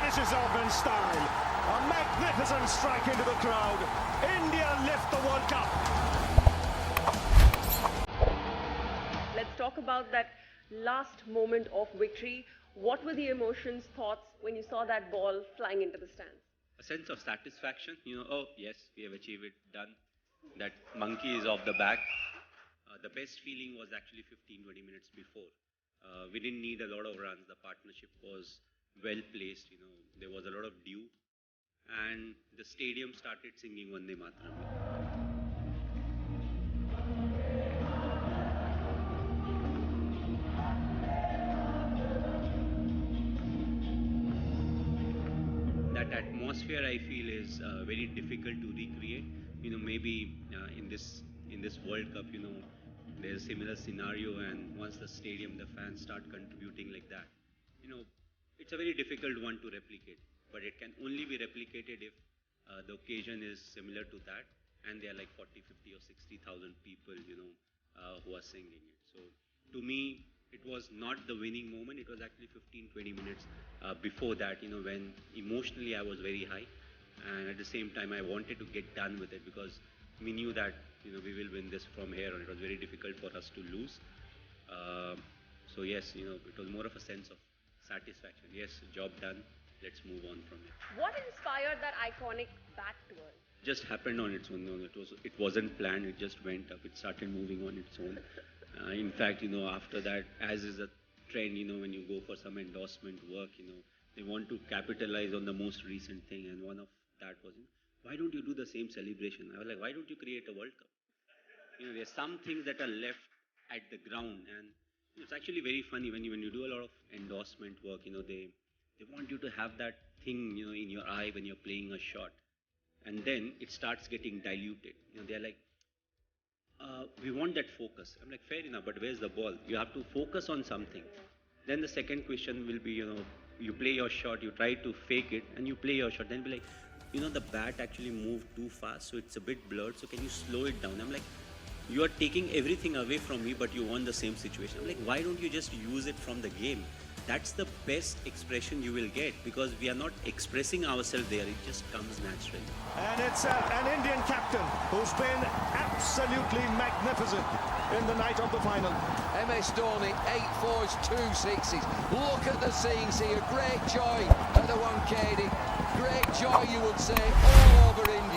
finishes off in style. A magnificent strike into the crowd. India lift the World Cup. Let's talk about that last moment of victory. What were the emotions, thoughts when you saw that ball flying into the stands? A sense of satisfaction, oh yes, we have achieved it, done. That monkey is off the back. The best feeling was actually 15-20 minutes before. We didn't need a lot of runs. The partnership was well placed, there was a lot of dew. And the stadium started singing Vande Mataram. That atmosphere, I feel, is very difficult to recreate. Maybe in this World Cup, there's a similar scenario, and once the stadium, the fans start contributing like that, it's a very difficult one to replicate. But it can only be replicated if the occasion is similar to that, and there are like 40, 50 or 60,000 people, who are singing it. So to me, it was not the winning moment. It was actually 15-20 minutes before that, when emotionally I was very high, and at the same time I wanted to get done with it, because we knew that we will win this from here on. It was very difficult for us to lose. So yes, it was more of a sense of satisfaction. Yes, job done. Let's move on from it. What inspired that iconic bat twirl? Just happened on its own. It wasn't planned. It just went up. It started moving on its own. In fact, after that, as is a trend, when you go for some endorsement work, they want to capitalize on the most recent thing, and one of that was, why don't you do the same celebration? I was like, why don't you create a World Cup? There's some things that are left at the ground, and it's actually very funny when you do a lot of endorsement work. They want you to have that thing, in your eye when you're playing a shot, and then it starts getting diluted. They're like, we want that focus. I'm like, fair enough, but where's the ball? You have to focus on something. Then the second question will be, you play your shot, you try to fake it, and you play your shot. Then be like, the bat actually moved too fast, so it's a bit blurred. So can you slow it down? I'm like, you are taking everything away from me, but you want the same situation. I'm like, why don't you just use it from the game? That's the best expression you will get, because we are not expressing ourselves there. It just comes naturally. And it's an Indian captain who's been absolutely magnificent in the night of the final. MS Dhoni, 8 fours, 2 sixes. Look at the scenes here. Great joy at the 1KD. Great joy, you would say, all over India.